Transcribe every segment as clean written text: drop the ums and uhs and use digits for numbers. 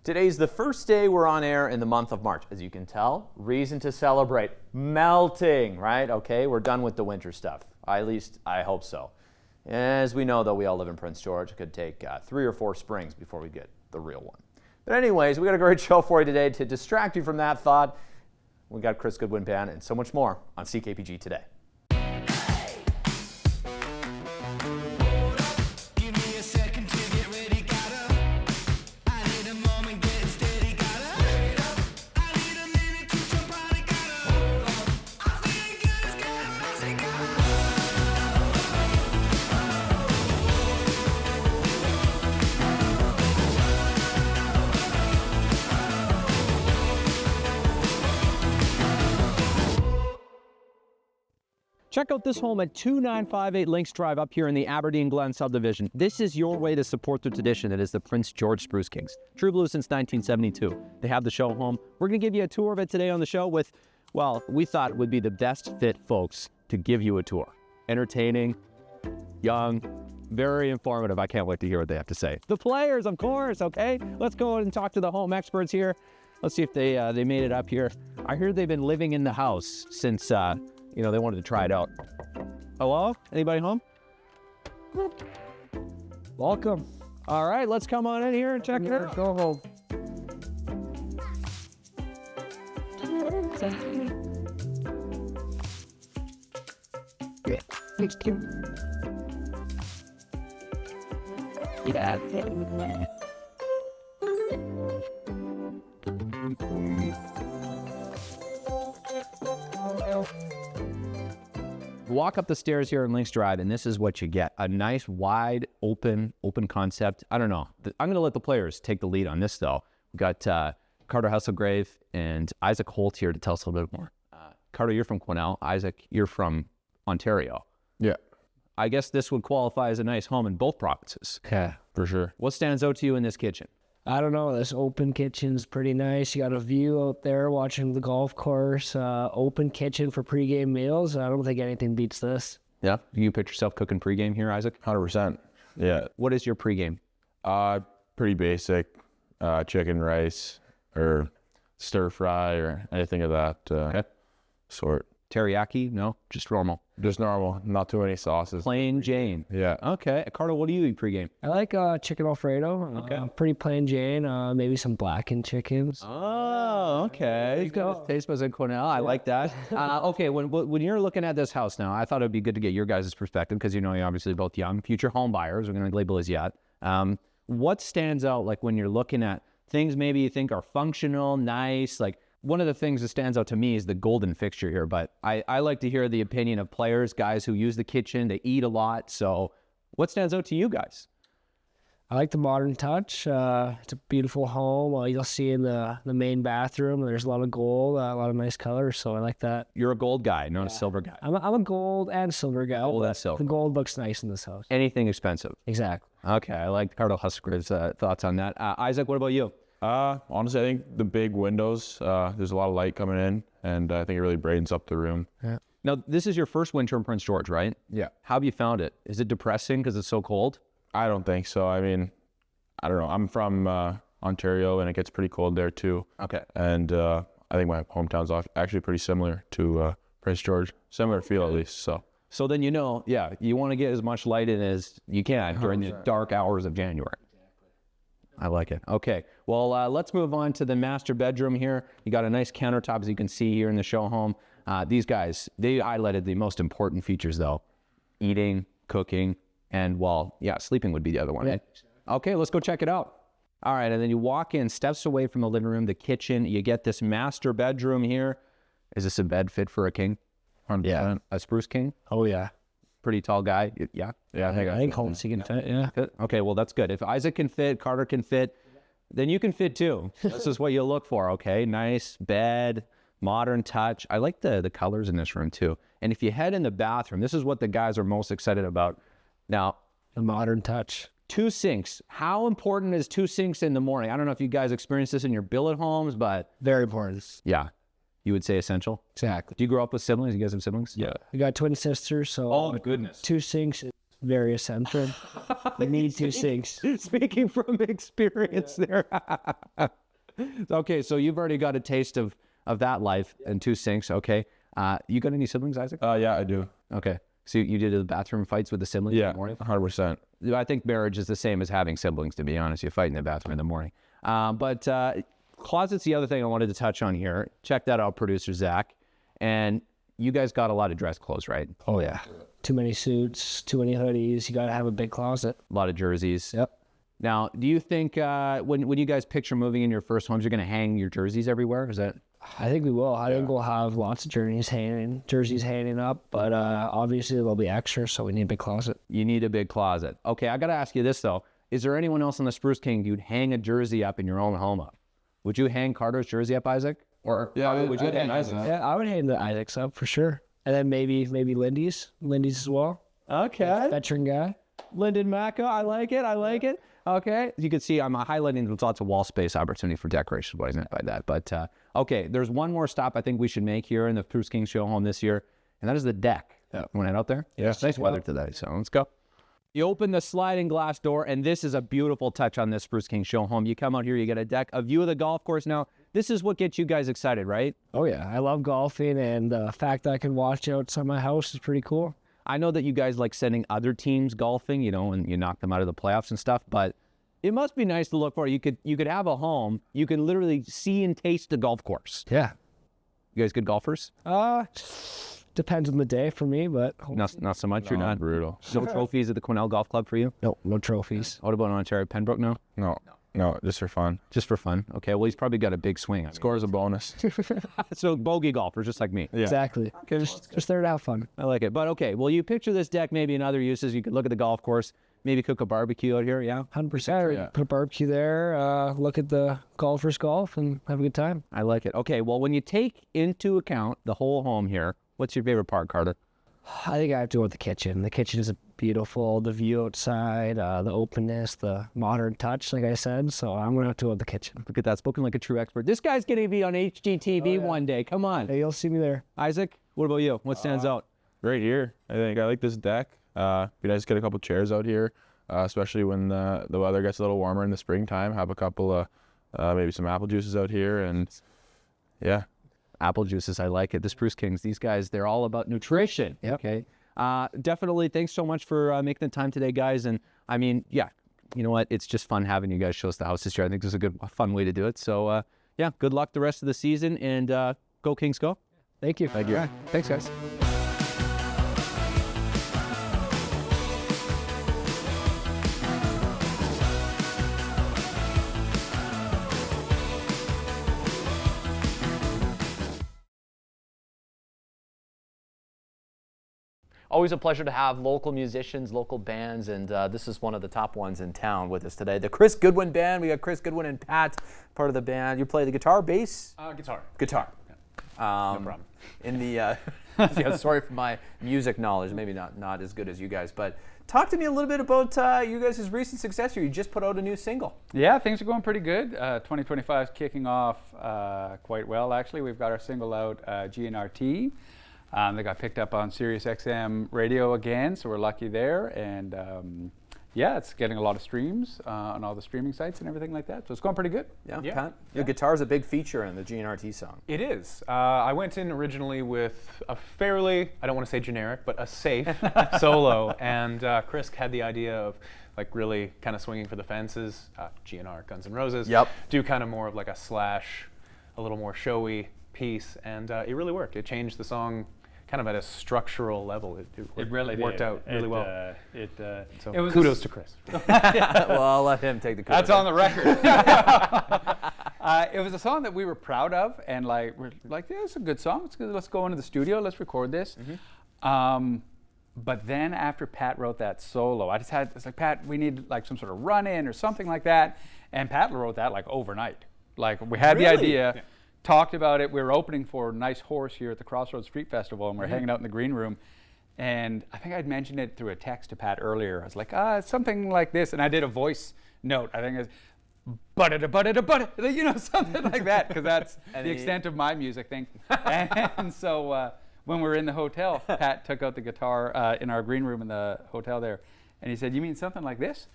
Today's the first day we're on air in the month of March. As you can tell, reason to celebrate. Melting, right? Okay, we're done with the winter stuff. At least I hope so. As we know, though, we all live in Prince George. It could take 3 or 4 springs before we get the real one. But anyways, we got a great show for you today to distract you from that thought. We got Chris Goodwin Band and so much more on CKPG today. Check out this home at 2958 Links Drive up here in the Aberdeen Glen subdivision. This is your way to support the tradition that is the Prince George Spruce Kings. True Blue since 1972. They have the show home. We're going to give you a tour of it today on the show with, well, we thought it would be the best fit folks to give you a tour. Entertaining, young, very informative. I can't wait to hear what they have to say. The players, of course, okay? Let's go and talk to the home experts here. Let's see if they made it up here. I heard they've been living in the house since... they wanted to try it out. Hello? Anybody home? Welcome. All right, let's come on in here and check it out. Go home. Yeah. Walk up the stairs here in Links Drive, and this is what you get. A nice, wide, open concept. I don't know. I'm going to let the players take the lead on this, though. We've got Carter Hesselgrave and Isaac Holt here to tell us a little bit more. Carter, you're from Quesnel. Isaac, you're from Ontario. Yeah. I guess this would qualify as a nice home in both provinces. Yeah, for sure. What stands out to you in this kitchen? I don't know. This open kitchen's pretty nice. You got a view out there watching the golf course. Open kitchen for pregame meals. I don't think anything beats this. Yeah. Do you picture yourself cooking pregame here, Isaac? 100%. Yeah. What is your pregame? Pretty basic. Chicken, rice, or stir fry, or anything of that sort. Teriyaki? No, just normal. Just normal. Not too many sauces. Plain Jane. Yeah. Okay. Carter, what do you eat pregame? I like chicken Alfredo. Okay. Pretty plain Jane. Maybe some blackened chickens. Oh, okay. Taste buds in Quesnel. I like that. Okay, when you're looking at this house now, I thought it'd be good to get your guys' perspective because you're obviously both young, future home buyers. We're going to label as yet. What stands out like when you're looking at things maybe you think are functional, nice, like one of the things that stands out to me is the golden fixture here, but I like to hear the opinion of players, guys who use the kitchen, they eat a lot. So what stands out to you guys? I like the modern touch. It's a beautiful home. You'll see in the main bathroom, there's a lot of gold, a lot of nice colors, so I like that. You're a gold guy, not a silver guy. I'm a gold and silver guy. Gold and silver. The gold looks nice in this house. Anything expensive? Exactly. Okay, I like Carter Hesselgrave's thoughts on that. Isaac, what about you? Honestly, I think the big windows, there's a lot of light coming in, and I think it really brightens up the room. Yeah. Now, this is your first winter in Prince George, right? Yeah. How have you found it? Is it depressing because it's so cold? I don't think so. I mean, I don't know. I'm from Ontario, and it gets pretty cold there, too. Okay. And I think my hometown's actually pretty similar to Prince George. Similar feel, at least, So then you want to get as much light in as you can during the dark hours of January. I like it. Okay, well, let's move on to the master bedroom here. You got a nice countertop, as you can see here in the show home. These guys, they highlighted the most important features, though. Eating, cooking, and, sleeping would be the other one. Yeah. Okay, let's go check it out. All right, and then you walk in, steps away from the living room, the kitchen. You get this master bedroom here. Is this a bed fit for a king? 100%. Yeah. A Spruce King? Oh, yeah. Pretty tall guy. Yeah. Yeah, I think Holt can fit, yeah. Okay, well, that's good. If Isaac can fit, Carter can fit, then you can fit too. This is what you look for, okay? Nice bed, modern touch. I like the colors in this room too. And if you head in the bathroom, this is what the guys are most excited about. Now, The modern touch. 2 sinks. How important is 2 sinks in the morning? I don't know if you guys experience this in your billet homes, but... Very important. Yeah. You would say essential? Exactly. Do you grow up with siblings? You guys have siblings? Yeah. We got twin sisters, so... Oh, goodness. 2 sinks is very eccentric. We need 2 sinks. Speaking from experience there. Okay, so you've already got a taste of that life and 2 sinks. Okay. You got any siblings, Isaac? Yeah, I do. Okay. So you did the bathroom fights with the siblings in Yeah, the morning? 100%. I think marriage is the same as having siblings, to be honest. You fight in the bathroom in the morning. But closet's the other thing I wanted to touch on here. Check that out, producer Zach. And you guys got a lot of dress clothes, right? Oh, yeah. Too many suits, too many hoodies. You got to have a big closet. A lot of jerseys. Yep. Now, do you think when you guys picture moving in your first homes, you're going to hang your jerseys everywhere? Is that? I think we will. I think we'll have lots of jerseys hanging up, but obviously there'll be extra, so we need a big closet. You need a big closet. Okay, I got to ask you this, though. Is there anyone else on the Spruce King you'd hang a jersey up in your own home up? Would you hang Carter's jersey up, Isaac? Or would you hang Isaac? Yeah, I would hang the Isaac's up for sure. And then maybe Lindy's as well. Okay. Veteran guy. Lyndon Macca, I like it. Okay, you can see I'm highlighting there's lots of wall space opportunity for decoration, what I meant by that. But okay, there's one more stop I think we should make here in the Spruce Kings Show Home this year, and that is the deck. Yeah. Want to head out there? Yeah. It's nice weather today, so let's go. You open the sliding glass door, and this is a beautiful touch on this Spruce Kings Show Home. You come out here, you get a deck, a view of the golf course. Now, this is what gets you guys excited, right? Oh yeah, I love golfing, and the fact that I can watch outside my house is pretty cool. I know that you guys like sending other teams golfing, and you knock them out of the playoffs and stuff, but it must be nice to look for. You could have a home. You can literally see and taste the golf course. Yeah. You guys good golfers? Depends on the day for me, but Not so much. You're not Brutal. No trophies at the Quesnell Golf Club for you? no trophies. What about Ontario Pembroke? No, just for fun. Just for fun. Okay. Well, he's probably got a big swing. Score is a bonus. So bogey golfers, just like me. Yeah. Exactly. Okay, just there to have fun. I like it. But okay. Well, you picture this deck maybe in other uses. You could look at the golf course. Maybe cook a barbecue out here. Yeah. 100%. Yeah. Put a barbecue there. Look at the golfers golf and have a good time. I like it. Okay. Well, when you take into account the whole home here, what's your favorite part, Carter? I think I have to go with the kitchen. The kitchen is beautiful. The view outside, the openness, the modern touch, like I said. So I'm going to have to go with the kitchen. Look at that. Spoken like a true expert. This guy's going to be on HGTV one day. Come on. Hey, you'll see me there. Isaac, what about you? What stands out? Right here. I think I like this deck. Be nice to get a couple chairs out here, especially when the weather gets a little warmer in the springtime. Have a couple of maybe some apple juices out here, and yeah. Apple juices, I like it. The Spruce Kings, these guys, they're all about nutrition. Yep. Okay. Definitely. Thanks so much for making the time today, guys. And I mean, yeah, you know what? It's just fun having you guys show us the house this year. I think this is a fun way to do it. So yeah, good luck the rest of the season, and go Kings, go. Thank you. Thank you. Yeah. Thanks, guys. Always a pleasure to have local musicians, local bands, and this is one of the top ones in town with us today. The Chris Goodwin Band. We got Chris Goodwin and Pat, part of the band. You play the guitar, bass? Guitar. Guitar. No problem. In the, yeah, sorry for my music knowledge, maybe not as good as you guys, but talk to me a little bit about you guys' recent success here. You just put out a new single. Yeah, things are going pretty good. 2025 is kicking off quite well, actually. We've got our single out, GNRT. They got picked up on Sirius XM radio again, so we're lucky there. And yeah, it's getting a lot of streams on all the streaming sites and everything like that. So it's going pretty good. Yeah, Yeah. Pat? Your guitar's a big feature in the GNRT song. It is. I went in originally with a fairly, I don't want to say generic, but a safe solo. And Chris had the idea of like really kind of swinging for the fences. GNR, Guns N' Roses. Yep. Do kind of more of like a slash, a little more showy piece. And it really worked. It changed the song kind of at a structural level. It really worked did. out really well. So it was kudos to Chris. Well, I'll let him take the credit. That's on the record. It was a song that we were proud of, and like we're like, yeah, it's a good song. It's good. Let's go into the studio. Let's record this. But then after Pat wrote that solo, it's like, Pat, we need like some sort of run-in or something like that. And Pat wrote that like overnight. Like we had the idea. Yeah. Talked about it. We were opening for Nice Horse here at the Crossroads Street Festival, and we're hanging out in the green room. And I think I'd mentioned it through a text to Pat earlier. I was like, it's something like this. And I did a voice note. I think it was, something like that, because that's the extent of my music thing. And so when we were in the hotel, Pat took out the guitar in our green room in the hotel there, and he said, "You mean something like this?"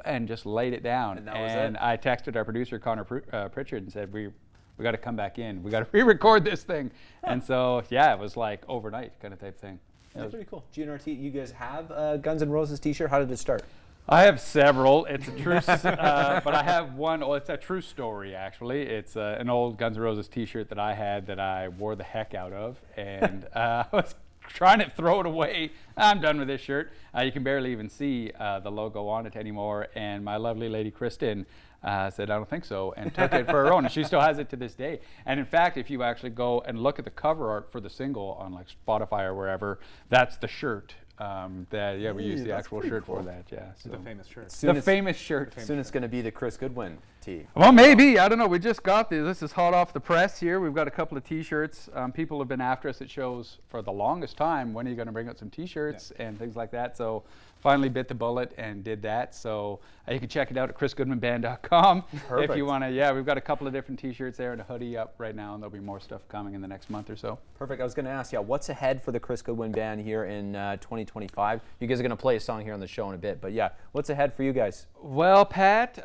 And just laid it down. And that was it. I texted our producer Connor Pritchard and said, "We got to come back in. We got to re-record this thing." And so yeah, it was like overnight kind of type thing. That's pretty cool. GNRT, you guys have a Guns N' Roses t-shirt. How did it start? I have several. It's a true, but I have one. Oh, it's a true story actually. It's an old Guns N' Roses T-shirt that I had that I wore the heck out of, and I was trying to throw it away. I'm done with this shirt. You can barely even see the logo on it anymore. And my lovely lady Kristen said, "I don't think so," and took it for her own. And she still has it to this day. And in fact, if you actually go and look at the cover art for the single on like Spotify or wherever, that's the shirt. We use the actual shirt for that. Yeah, so. The famous shirt. The famous shirt. Soon it's going to be the Chris Goodwin tee. Well, maybe. I don't know. We just got this. This is hot off the press here. We've got a couple of T-shirts. People have been after us at shows for the longest time. When are you going to bring out some T-shirts and things like that? So finally bit the bullet and did that. So you can check it out at chrisgoodwinband.com if you want to. Yeah, we've got a couple of different T-shirts there and a hoodie up right now, and there'll be more stuff coming in the next month or so. Perfect. I was going to ask, what's ahead for the Chris Goodwin Band here in 2025? You guys are going to play a song here on the show in a bit, but what's ahead for you guys? Well, Pat,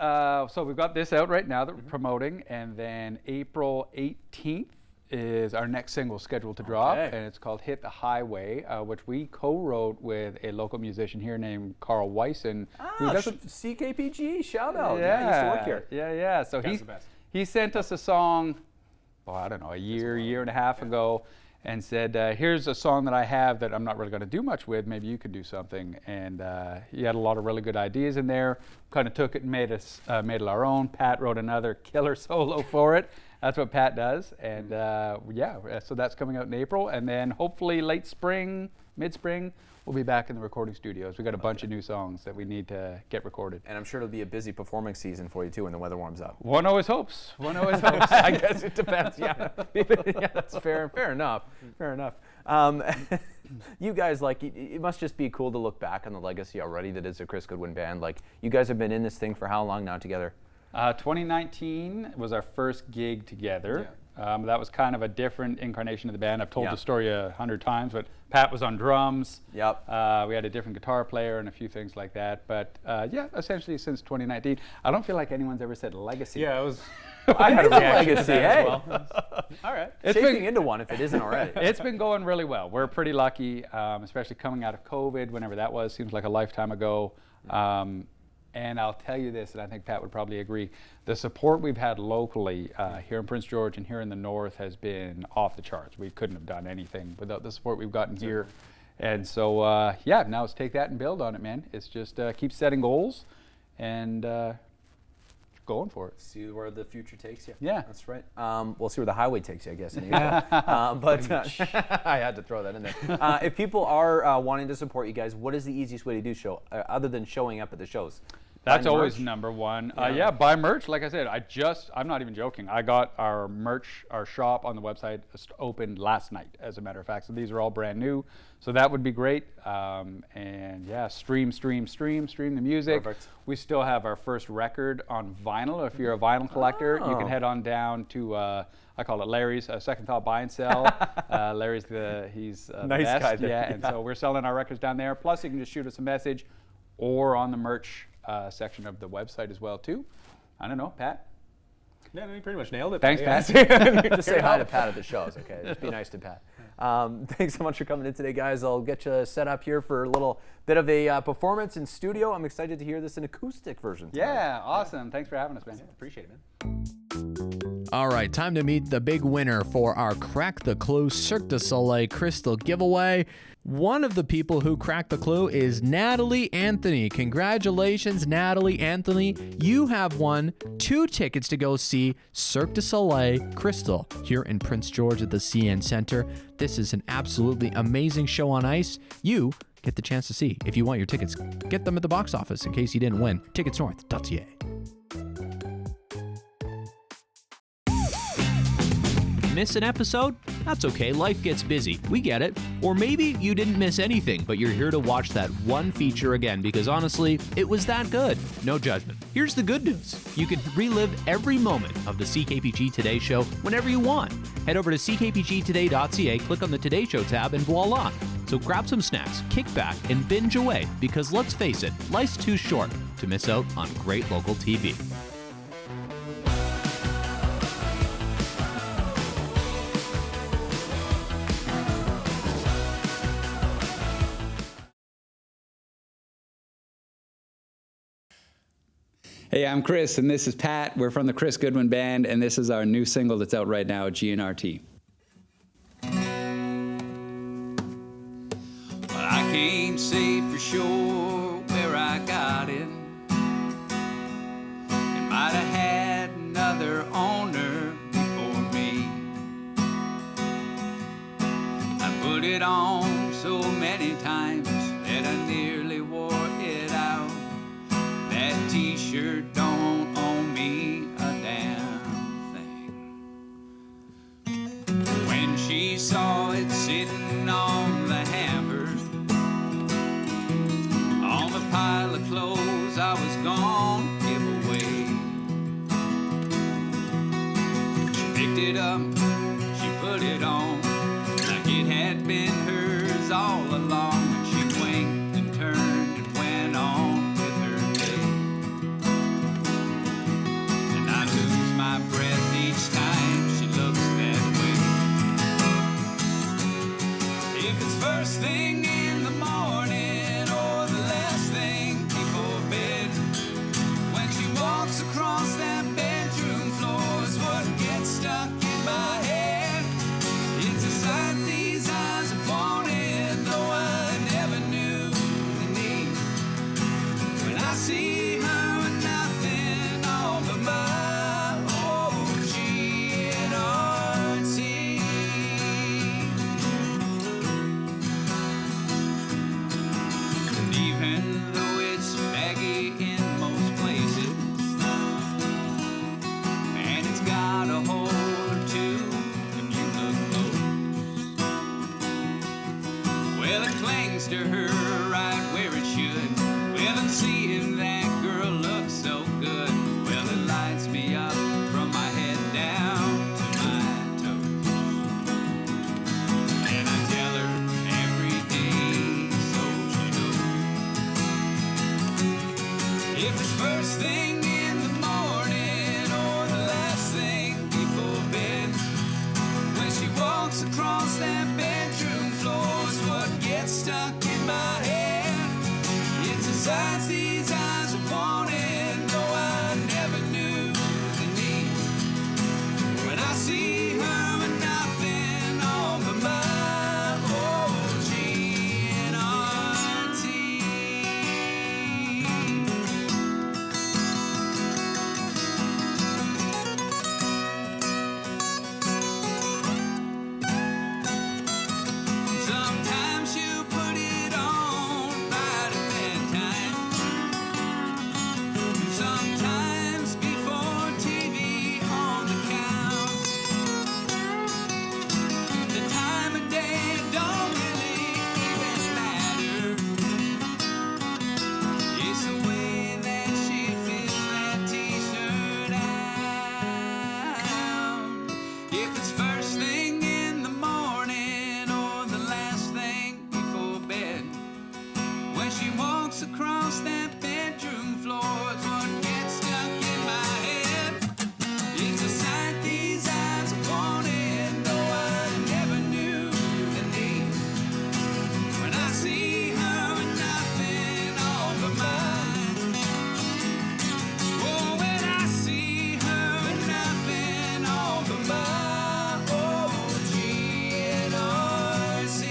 so we've got this out right now that we're promoting, and then April 18th is our next single scheduled to drop, and it's called Hit the Highway, which we co-wrote with a local musician here named Carl Wyson. CKPG, shout out. Yeah, he used to work here. Yeah. So Guy's the best. he sent us a song, I don't know, a year and a half ago, and said, here's a song that I have that I'm not really going to do much with. Maybe you could do something. And he had a lot of really good ideas in there. Kind of took it and made it our own. Pat wrote another killer solo for it. That's what Pat does. And so that's coming out in April. And then hopefully late spring, mid-spring, we'll be back in the recording studios. We've got a bunch of new songs that we need to get recorded. And I'm sure it'll be a busy performing season for you too when the weather warms up. One always hopes. I guess it depends. Yeah, that's fair. Fair enough. You guys, it must just be cool to look back on the legacy already that is the Chris Goodwin Band. Like, you guys have been in this thing for how long now together? 2019 was our first gig together. That was kind of a different incarnation of the band. I've told the story 100 times, but Pat was on drums. Yep. We had a different guitar player and a few things like that. But essentially since 2019, I don't feel like anyone's ever said legacy. Yeah, it was. I had a legacy. Hey. All right. It's shaping into one if it isn't already. It's been going really well. We're pretty lucky, especially coming out of COVID, whenever that was. Seems like a lifetime ago. And I'll tell you this, and I think Pat would probably agree, the support we've had locally here in Prince George and here in the north has been off the charts. We couldn't have done anything without the support we've gotten here. And so, now it's take that and build on it, man. It's just keep setting goals and going for it. See where the future takes you. Yeah. That's right. We'll see where the highway takes you, I guess. In April. But I had to throw that in there. If people are wanting to support you guys, what is the easiest way to do other than showing up at the shows? That's always number one. Buy merch. Like I said, I'm not even joking. I got our merch, our shop on the website opened last night, as a matter of fact. So these are all brand new. So that would be great. Stream the music. Perfect. We still have our first record on vinyl. If you're a vinyl collector, you can head on down to, I call it Larry's, Second Thought Buy and Sell. Larry's he's the nice best. guy there. Yeah, and so we're selling our records down there. Plus, you can just shoot us a message or on the merch section of the website as well too. I don't know, Pat? Yeah, you pretty much nailed it. Thanks, Pat. Just say hi to Pat at the shows, okay? Just be nice to Pat. Thanks so much for coming in today, guys. I'll get you set up here for a little bit of a performance in studio. I'm excited to hear this in acoustic version tonight. Yeah, awesome. Thanks for having us, man. Appreciate it, man. All right, time to meet the big winner for our Crack the Clue Cirque du Soleil Crystal giveaway. One of the people who cracked the clue is Natalie Anthony. Congratulations, Natalie Anthony. You have won 2 tickets to go see Cirque du Soleil Crystal here in Prince George at the CN Center. This is an absolutely amazing show on ice. You get the chance to see. If you want your tickets, get them at the box office in case you didn't win. Ticketsnorth.ca. Miss an episode? That's okay, life gets busy. We get it. Or maybe you didn't miss anything, but you're here to watch that one feature again because honestly, it was that good. No judgment. Here's the good news. You can relive every moment of the CKPG Today Show whenever you want. Head over to ckpgtoday.ca, click on the Today Show tab, and voila. So grab some snacks, kick back, and binge away because let's face it, life's too short to miss out on great local TV. Hey, I'm Chris, and this is Pat. We're from the Chris Goodwin Band, and this is our new single that's out right now, GNRT. Well, I can't say for sure where I got it. It might have had another owner before me. I put it on so many times that I nearly wore it out. That t-shirt don't owe me a damn thing. When she saw it sitting on the hammer, on the pile of clothes I was gonna give away, she picked it up, she put it on, like it had been hers all along. And she winked and turned and went on. My breath each time she looks that way. If it's first thing in the morning or the last thing before bed, when she walks across that bedroom floor is what gets stuck in my head. It's a sight these eyes have wanted, though I never knew the need. When I see her with nothing all but my to her right where it should. Well, I'm seeing that girl look so good. Well, it lights me up from my head down to my toes. And I tell her every day so she knows. If it's first thing in the morning or the last thing before bed, when she walks across that bedroom floor is what gets stuck in my head. It's a sight these eyes have wanted, though I never knew the need. When I see her with nothing all but my old GNRT. Sometimes she'll put it on right at bedtime. Sometimes before TV on the couch. The time of day don't really even matter. It's the way that she fills that t-shirt out. If it's first thing in the morning or the last thing before bed, when she walks across that bedroom floor, it's what gets stuck in my head. It's a sight these eyes have wanted, though I never knew the need. When I see her with nothing all but mine. Oh, when I see her with nothing all but my old GNRC.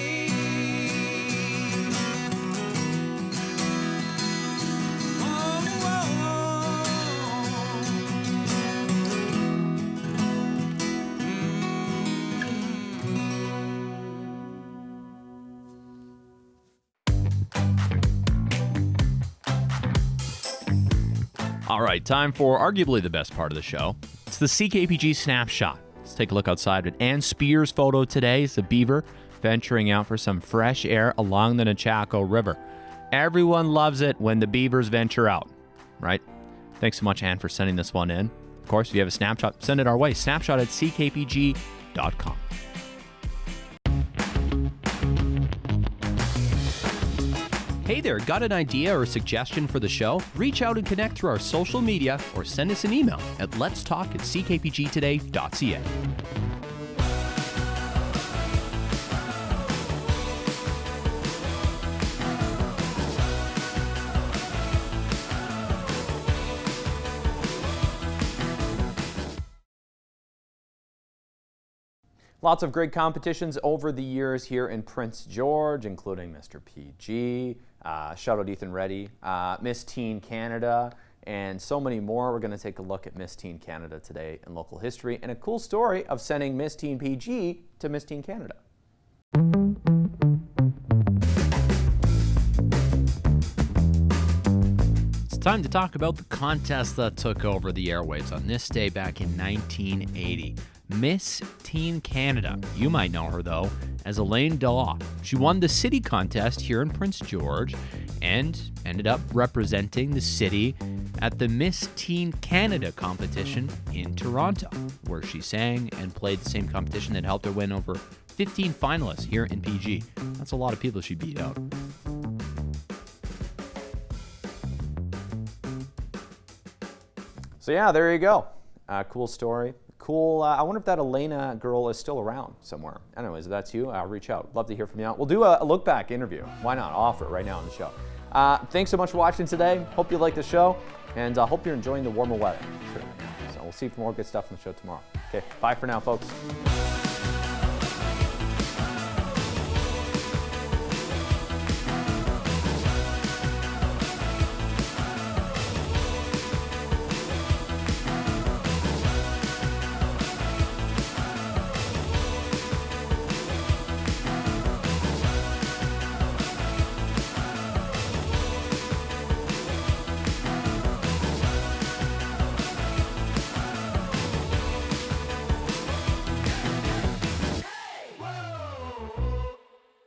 All right, time for arguably the best part of the show. It's the CKPG Snapshot. Let's take a look outside at Ann Spear's photo today. It's a beaver venturing out for some fresh air along the Nechako River. Everyone loves it when the beavers venture out, right? Thanks so much, Ann, for sending this one in. Of course, if you have a snapshot, send it our way. Snapshot at ckpg.com. Hey there, got an idea or suggestion for the show? Reach out and connect through our social media or send us an email at letstalk@ckpgtoday.ca. Lots of great competitions over the years here in Prince George, including Mr. PG, shout out Ethan Reddy, Miss Teen Canada, and so many more. We're going to take a look at Miss Teen Canada today in local history and a cool story of sending Miss Teen PG to Miss Teen Canada. It's time to talk about the contest that took over the airwaves on this day back in 1980. Miss Teen Canada. You might know her, though, as Elaine Daw. She won the city contest here in Prince George and ended up representing the city at the Miss Teen Canada competition in Toronto, where she sang and played the same competition that helped her win over 15 finalists here in PG. That's a lot of people she beat out. So yeah, there you go. Cool story. Cool. I wonder if that Elena girl is still around somewhere. Anyways, if that's you, reach out. Love to hear from you. We'll do a look back interview. Why not? I'll offer it right now on the show. Thanks so much for watching today. Hope you like the show, and hope you're enjoying the warmer weather. Sure. So we'll see more good stuff on the show tomorrow. Okay, bye for now, folks.